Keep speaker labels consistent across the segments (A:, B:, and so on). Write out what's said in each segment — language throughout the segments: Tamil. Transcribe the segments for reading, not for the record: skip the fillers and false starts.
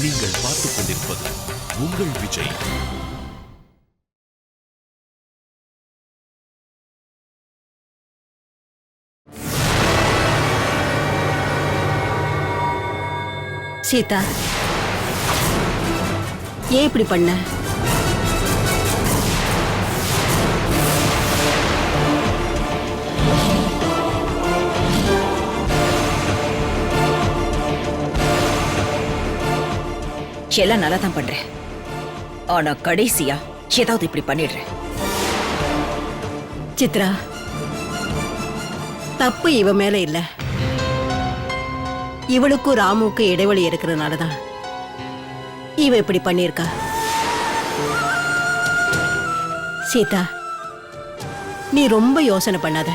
A: நீங்கள் பார்த்துக் கொண்டிருப்பது உங்கள் விஜய்.
B: சீதா, ஏன் இப்படி பண்ண?
C: எல்லாம் நல்லா தான் பண்றேன். ஆனா கடைசியா ஏதாவது இப்படி பண்ணிடுறேன்.
B: சித்ரா, தப்பு இவ மேல இல்ல. இவளுக்கும் ராமுக்கும் இடைவெளி இருக்கிறதுனாலதான் இவ இப்படி பண்ணிருக்கா. சீதா, நீ ரொம்ப யோசனை பண்ணாத,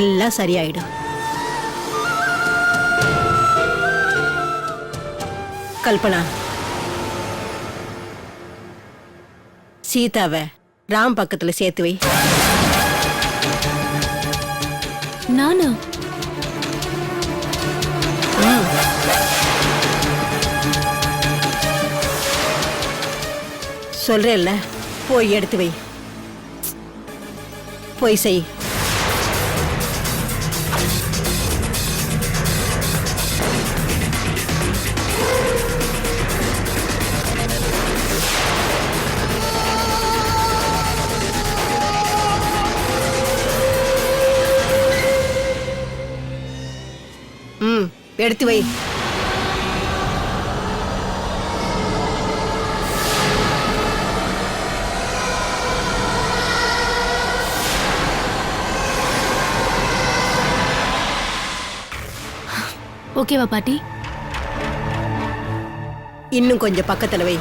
B: எல்லாம் சரியாயிடும். கல்பனா, சீதாவை ராம் பக்கத்துல சேர்த்து வை.
D: நானா?
B: சொல்றேன்ல, போய் எடுத்து வை. போய் செய். எடுத்து வை.
D: ஓகேவா பாட்டி?
B: இன்னும் கொஞ்சம் பக்கத்துல வை.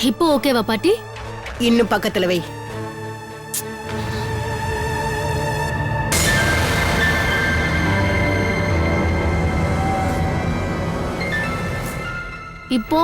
D: இப்போ ஓகேவா பாட்டி?
B: இன்னும் பக்கத்துல வை.
D: இப்போ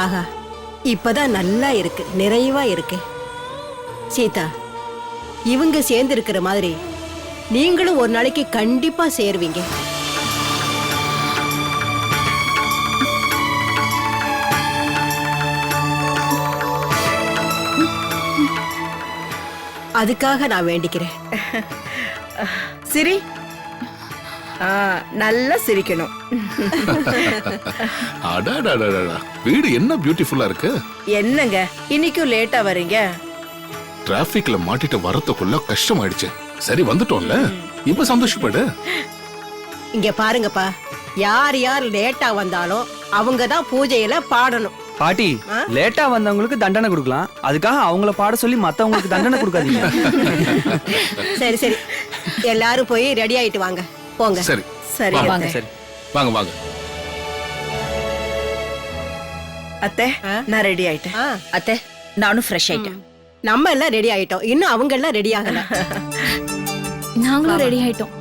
B: ஆஹா, இப்பதான் நல்லா இருக்கு, நிறைவா இருக்கு. சீதா, இவங்க சேர்ந்து இருக்கிற மாதிரி நீங்களும் ஒரு நாளைக்கு கண்டிப்பா சேருவீங்க. அதுக்காக நான் வேண்டிக்கிறேன்.
E: சிரி, நல்லா சிரிக்கணும்.
F: வீடு என்ன பியூட்டிஃபுல்லா இருக்கு.
E: என்னங்க இன்னைக்கும் லேட்டா வரீங்க?
F: டிராபிக்ல மாட்டிட்டு வரதுக்குள்ள கஷ்டமாயிடுச்சு. சரி வந்துட்டோம்ல, இப்ப சந்தோஷப்படு.
B: இங்க பாருங்கப்பா, யார் யார் லேட்டா வந்தாலும் அவங்க தான் பூஜையில பாடணும்.
G: பாட்டி, லேட்டா வந்தவங்களுக்கு தண்டனை கொடுக்கலாம், அதுக்காக அவங்கள பாட சொல்லி மத்தவங்களுக்கு தண்டனை கொடுக்காதீங்க.
B: சரி சரி, எல்லாரும் போய் ரெடி ஆயிட்டு வாங்க. போங்க.
F: சரி
E: சரி
C: வாங்க.
F: சரி, வாங்க வாங்க.
E: அத்தை, நான் ரெடி ஆயிட்டேன்.
C: அத்தை, நானும் ஃப்ரெஷ் ஆயிட்டேன்.
B: நம்ம எல்லாம் ரெடி ஆயிட்டோம், இன்னும் அவங்க எல்லாம் ரெடி ஆகல.
D: நாங்களும் ரெடி ஆயிட்டோம்.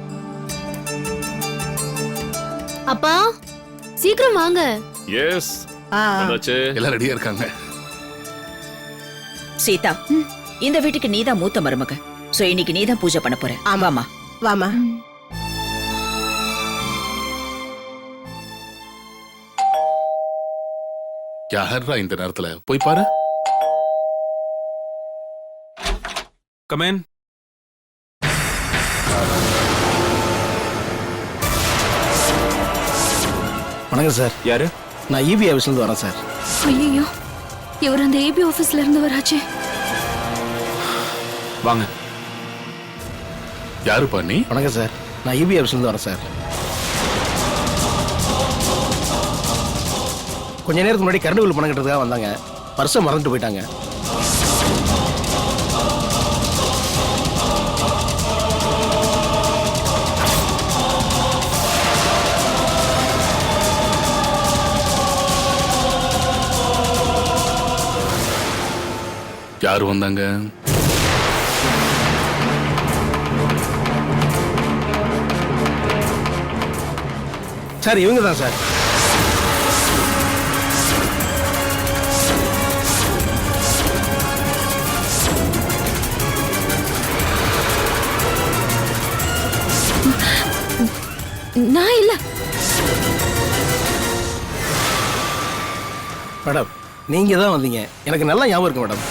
D: அப்பா சீக்கிரம் வாங்க.
F: எஸ், எல்லாம் ரெடியா இருக்காங்க.
C: சீதா, இந்த வீட்டுக்கு நீதான் மூத்த மருமக. சோ இன்னைக்கு நீதான் பூஜை பண்ண போற. ஆமாமா,
B: வாமா.
F: யாரா இந்த நேரத்துல? போய் பாரு.
H: கமேன்.
I: வணக்கம் சார்.
H: யாரு?
I: நான் இபி ஆஃபீஸ்ல இருந்து வரேன் சார்.
D: ஐயோ, இவர் அந்த ஏபி ஆபீஸ்ல இருந்து வராச்சே.
H: வாங்க.
F: யாரு பண்ணி?
I: வணக்கம் சார், நான் இபி ஆஃபீஸ்ல இருந்து வரேன் சார். கொஞ்ச நேரத்துக்கு முன்னாடி கரண்ட் பில் பணம் கட்டுறதுக்காக வந்தாங்க, பர்ஸை மறந்துட்டு போயிட்டாங்க.
F: யாரு வந்தாங்க?
I: சார் இவங்க தான் சார்.
D: நான் இல்ல.
I: மேடம் நீங்க தான் வந்தீங்க, எனக்கு நல்லா ஞாபகம் இருக்கு மேடம்.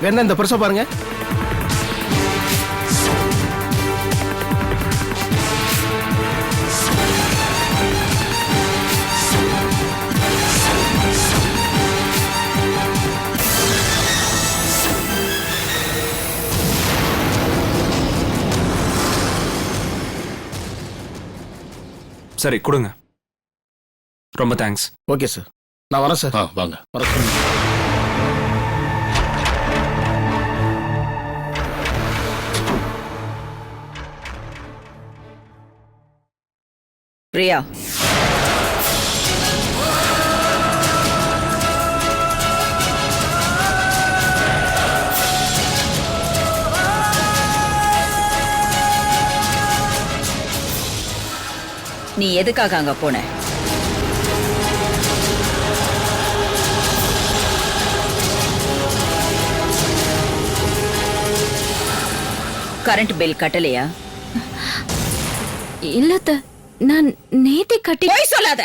I: வேணா இந்த பர்ஸை பாருங்க.
H: சரி கொடுங்க. ரொம்ப தேங்க்ஸ்.
I: ஓகே சார், நான் வரேன் சார்.
F: வாங்க.
I: வரேன்.
C: பிரியா, நீ எதுக்காக அங்க போன? கரண்ட் பில் கட்டலையா?
D: இல்லத்த, நான் நேத்தே கட்டி.
C: போய் சொல்லாத.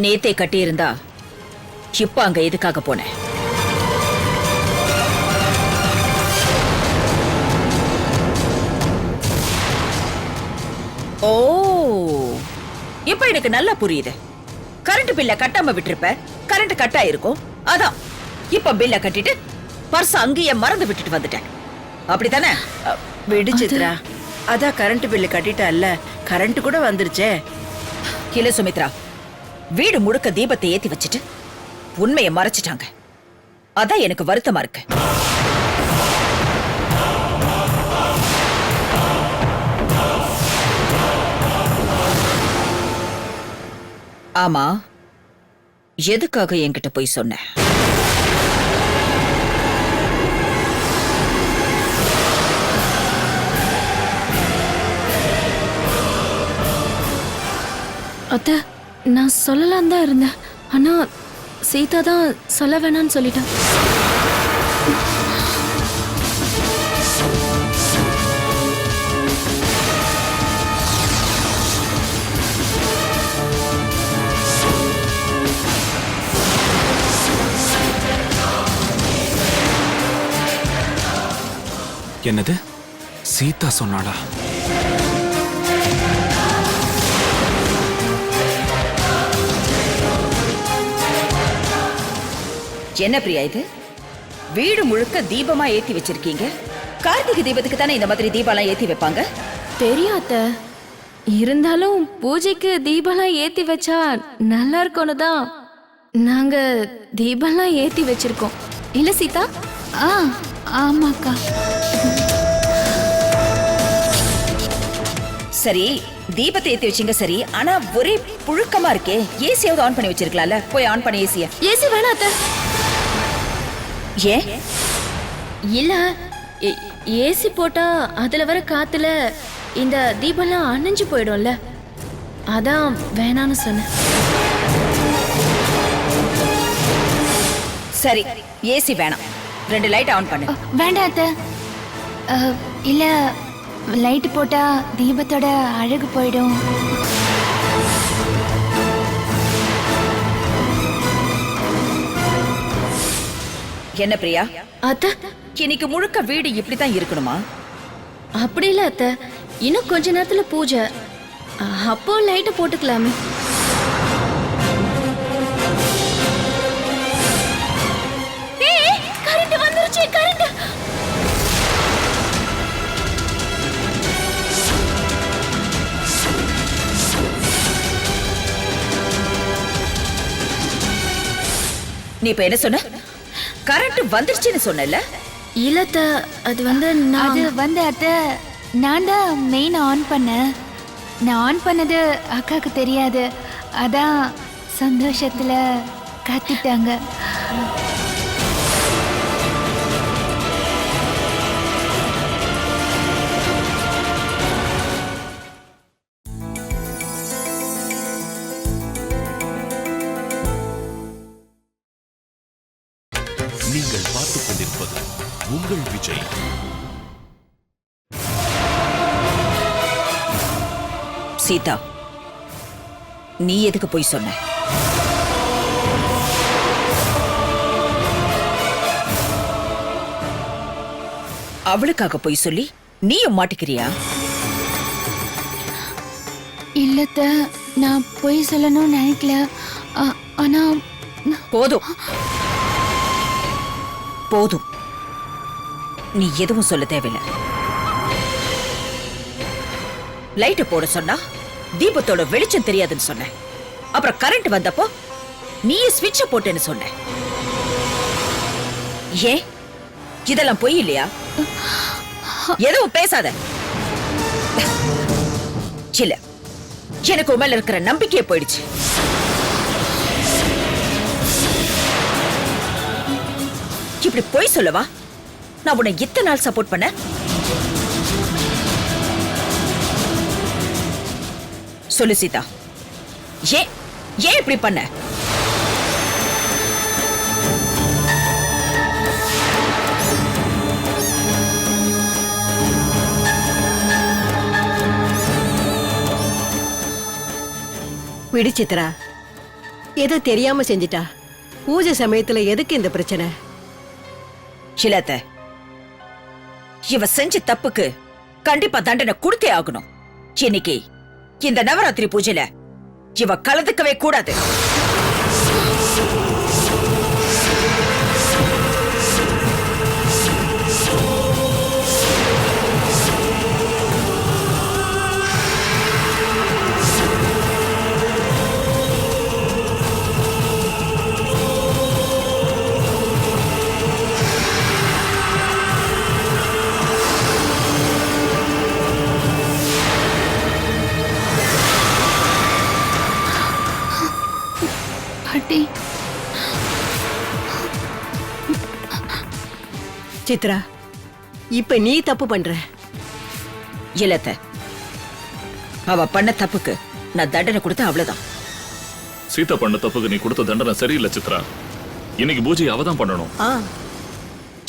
C: நேத்தே கட்டியிருந்தா இப்ப அங்க எதுக்காக போன? ஓ, இப்ப எனக்கு நல்லா புரியுது. கரண்ட் பில்ல கட்டாம விட்டுருப்ப, கரண்ட் கட் ஆயிருக்கும். அதான் இப்ப பில்ல கட்டிட்டு பர்ஸ் அங்கேயே மறந்து விட்டுட்டு வந்துட்டேன். அப்படித்தானே?
E: விடு சித்ரா, அதான் கரண்ட் பில்லு கட்டிட்டல்ல, கரண்ட் கூட வந்துருச்சே.
C: இல்ல சுமித்ரா, வீடு முழுக்க தீபத்தை ஏத்தி வச்சுட்டு உண்மையை மறைச்சிட்டாங்க. அதான் எனக்கு வருத்தமா இருக்கு. ஆமா, எதுக்காக என்கிட்ட போய் சொன்ன?
D: அத்த, நான் சொல்லலாம் தான் இருந்தேன். ஆனா சீதா தான் சொல்ல வேணான்னு சொல்லிட்டா.
H: என்னது? சீதா சொன்னாடா?
C: என்ன பிரியா இது? வீடு முழுக்க தீபமா ஏத்தி வச்சிருக்கீங்க. கார்த்திகை தீபத்துக்கு தானே இந்த மாதிரி தீபம்லாம் ஏத்தி வைப்பாங்க.
D: தெரியும் அத்த, இருந்தாலும் பூஜைக்கு தீபம்லாம் ஏத்தி வச்சா நல்லா இருக்கும்னு தான் நாங்க தீபம்லாம் ஏத்தி வச்சிருக்கோம். இல்ல சீதா? ஆமாக்கா.
C: சரி, தீபத்தை ஏத்தி வச்சீங்க சரி, ஆனா ஒரே புழுக்கமா இருக்கே. ஏசியாவது ஆன் பண்ணி வச்சிருக்கலாம்ல. போய் ஆன் பண்ணி ஏசியா.
D: ஏசி வேணாம் அத்த.
C: ஏன்?
D: இல்ல, ஏசி போட்டா அதுல வர காத்துல இந்த தீபம்லாம் அணைஞ்சு போயிடும்ல, அதான் வேணான்னு சொன்னேன்.
C: சரி, ஏசி வேணாம். 2 லைட் ஆன் பண்ணு.
D: வேண்டாம் அத்த. இல்ல, லைட் போட்டா தீபத்தோட அழகு போயிடும்.
C: என்ன பிரியா?
D: அத்த,
C: இன்னைக்கு முழுக்க வீடு இப்படித்தான் இருக்கணுமா?
D: அப்படி இல்ல அத்த, இன்னும் கொஞ்ச நேரத்துல பூஜை, அப்போ லைட் போட்டுக்கலாமே. கரண்ட் வந்துருச்சு. கரண்ட்
C: நீ இப்ப என்ன சொன்ன? கரண்ட் வந்துருச்சுன்னு சொன்னல?
D: இல்லத்த அது வந்து
J: அது வந்து அத்தை நான் தான் மெயின் ஆன் பண்ணேன். நான் ஆன் பண்ணது அக்காவுக்கு தெரியாது. அதான் சந்தோஷத்துல கத்திட்டாங்க.
A: நீங்கள் பார்த்துக் கொண்டிருப்பது உங்கள் விஜய்.
C: சீதா, நீ எதுக்கு போய் சொன்ன? அவளுக்காக போய் சொல்லி நீயும் மாட்டிக்கிறியா?
J: இல்லத்த நான் பொய் சொல்லணும்னு நினைக்கல. ஆனா
C: போதும் போதும், நீ எதுவும் சொல்ல தேவையில்லை. லைட்ட போட சொன்னா தீபத்தோட வெளிச்சம் தெரியாதுன்னு சொன்ன. அப்புறம் கரண்ட் வந்தப்போ நீ ஸ்விட்ச போட்டேன்னு சொன்ன. ஏன் இதெல்லாம் பொய் இல்லையா? எதுவும் பேசாத. இல்ல, எனக்கு உன் மேல இருக்கிற நம்பிக்கையே போயிடுச்சு. இப்படி பொய் சொல்லவா நான் உன்னை இத்தனை நாள் சப்போர்ட் பண்ண? சொல்லு சீதா, ஏன் ஏன் இப்படி பண்ண?
B: விடு சித்ரா, ஏதோ தெரியாம செஞ்சிட்டா. பூஜை சமயத்துல எதுக்கு இந்த பிரச்சனை?
C: இல்லாத, இவ செஞ்ச தப்புக்கு கண்டிப்பா தண்டனை கொடுத்தே ஆகணும். இன்னைக்கு இந்த நவராத்திரி பூஜையில இவ கலந்துக்கவே கூடாது.
J: பாட்டி
B: சித்ரா, இப்ப நீ தப்பு பண்ற.
C: இல்லத்த, அவ பண்ண தப்புக்கு நான் தண்டனை கொடுத்த அவ்வளவுதான்.
K: சீதா பண்ண தப்புக்கு நீ கொடுத்த தண்டனை சரியில்லை சித்ரா. இன்னைக்கு பூஜை அவதான் பண்ணணும்.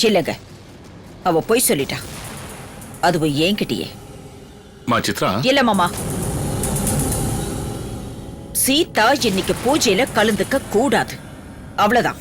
C: இல்லங்க, அவ பொய் சொல்லிட்டா. அதுவும் என்கிட்டயே.
F: மா சித்ரா.
C: இல்ல மாமா, சீதா இன்னைக்கு பூஜையில கலந்துக்க கூடாது, அவ்வளவுதான்.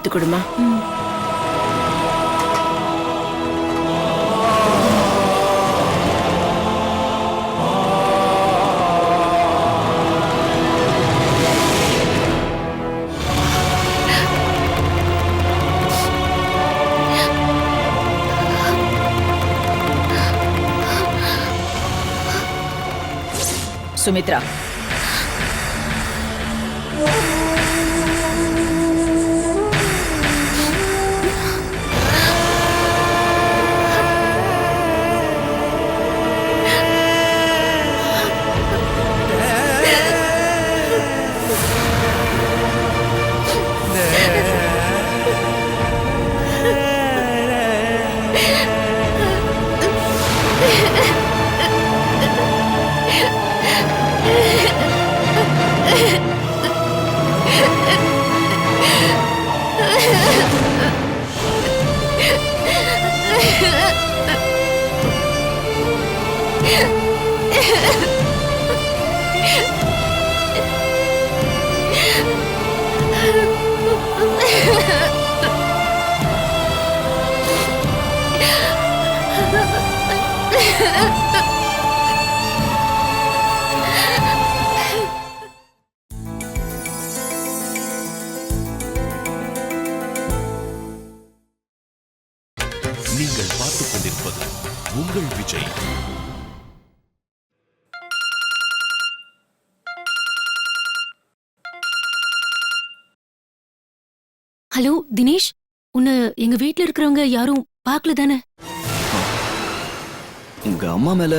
E: எடுத்து கொடுமா.
C: சுமித்ரா,
A: நீங்கள் பார்த்துக் கொண்டிருப்பது உங்கள் விஜய்.
D: ஹலோ தினேஷ், உன்னை எங்க வீட்ல இருக்கிறவங்க யாரும் பார்க்கல தானே?
G: உங்க அம்மா மேல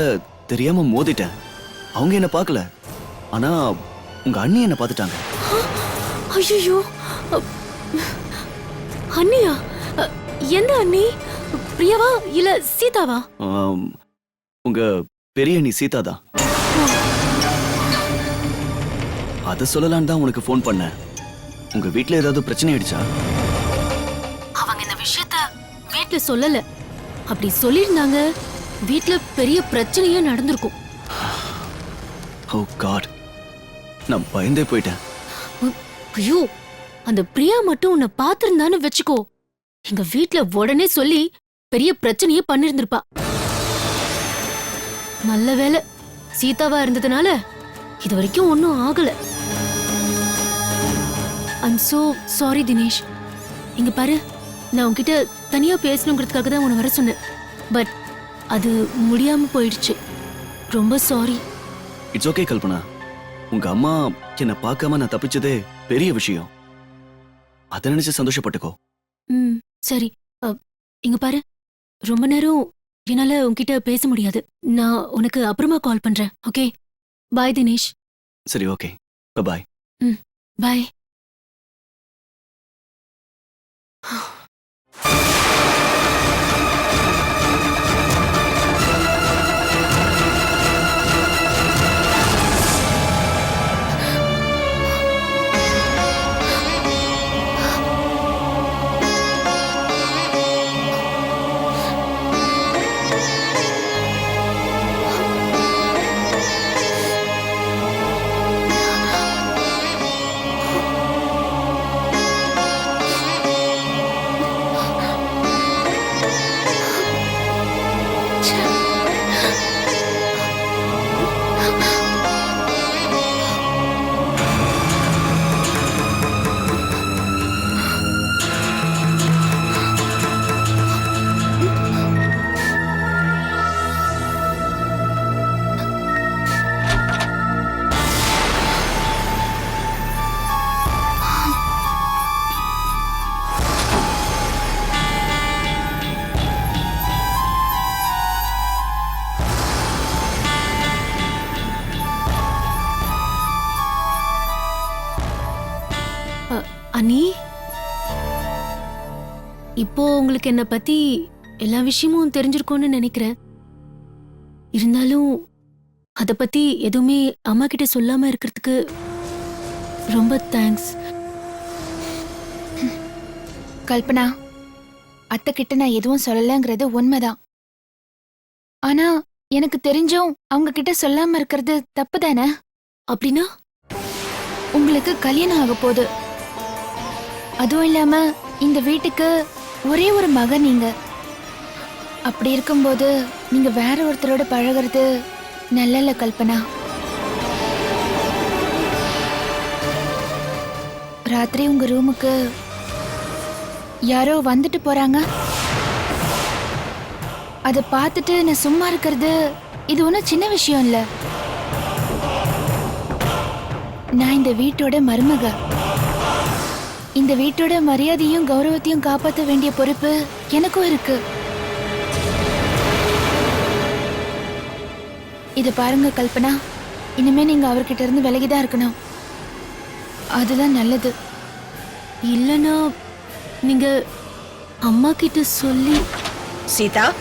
G: தெரியாம மோதிட்டேன். அவங்க என்ன பார்க்கல. ஆனா உங்க அண்ணி என்ன பார்த்துட்டாங்க.
D: ஐயோ, அண்ணியா? எந்த அண்ணி? பிரியாவா இல்ல சீதாவா?
G: உங்க பெரிய அண்ணி சீதா தான். அத சொல்லலான்னு தான் உனக்கு ஃபோன் பண்ணேன். உங்க வீட்ல ஏதாவது பிரச்சனை ஆயிடுச்சா?
D: அவங்க இந்த விஷயத்த வீட்ல சொல்லல. அப்படி சொல்லிருந்தாங்க வீட்ல பெரிய பிரச்சனையே நடந்திருக்கும்.
G: ஓ காட், நான் பயந்தே போயிட்டேன்.
D: ஐயோ, அந்த பிரியா மட்டும் உன்னை பாத்திருந்தான்னு வெச்சுக்கோ, எங்க வீட்ல உடனே சொல்லி பெரிய பிரச்சனையே பண்ணிருந்திருப்பா. நல்ல வேளை சீதாவா இருந்ததுனால இது வரைக்கும் ஒன்னும் ஆகல. I'm so sorry Dinesh. இங்க பாரு, நான் உன்கிட்ட தனியா பேசணுங்கிறதுக்காக தான் உன்னை வர சொன்னேன். பட் அது முடியாம போயிடுச்சு. ரொம்ப சாரி.
G: It's okay Kalpana. உங்க அம்மா என்ன பார்க்காம நான் தப்பிச்சதே பெரிய விஷயம். அதை நினைச்சு சந்தோஷப்பட்டுக்கோ.
D: சரி. இங்க பாரு, ரொம்ப நேரம் என்னால உன்கிட்ட பேச முடியாது. நான் உனக்கு அப்புறமா கால் பண்றேன். ஓகே, பாய் தினேஷ்.
G: சரி, ஓகே, பாய்.
D: பாய். அண்ணி, இப்போ உங்களுக்கு என்ன பத்தி எல்லா விஷயமும் தெரிஞ்சிருக்கும்னு நினைக்கிறேன். இருந்தாலும் அத பத்தி எதுவுமே அம்மா கிட்ட சொல்லாம இருக்கிறதுக்கு ரொம்ப தேங்க்ஸ்.
J: கல்பனா, அத்தை கிட்ட நான் எதுவும் சொல்லலங்கிறது உண்மைதான். ஆனா எனக்கு தெரிஞ்சும் அவங்க கிட்ட சொல்லாம இருக்கிறது தப்பு தானே?
D: அப்படின்னா
J: உங்களுக்கு கல்யாணம் ஆக போகுது. அதுவும் இல்லாம இந்த வீட்டுக்கு ஒரே ஒரு மகன் நீங்க. அப்படி இருக்கும்போது நீங்க வேற ஒருத்தரோட பழகிறது நல்ல கல்பனா. ராத்திரி உங்க ரூமுக்கு யாரோ வந்துட்டு போறாங்க. அதை பார்த்துட்டு நான் சும்மா இருக்கிறது இது ஒன்றும் சின்ன விஷயம் இல்ல. நான் இந்த வீட்டோட மருமக. இந்த வீட்டோட மரியாதையும் கௌரவத்தையும் காப்பாற்ற வேண்டிய பொறுப்பு எனக்கும் இருக்கு. இத பாருங்க கல்பனா, இனிமே நீங்க அவர்கிட்ட இருந்து விலகிதான் இருக்கணும். அதுதான் நல்லது.
D: இல்லனா நீங்க அம்மா கிட்ட சொல்லி
C: சீதா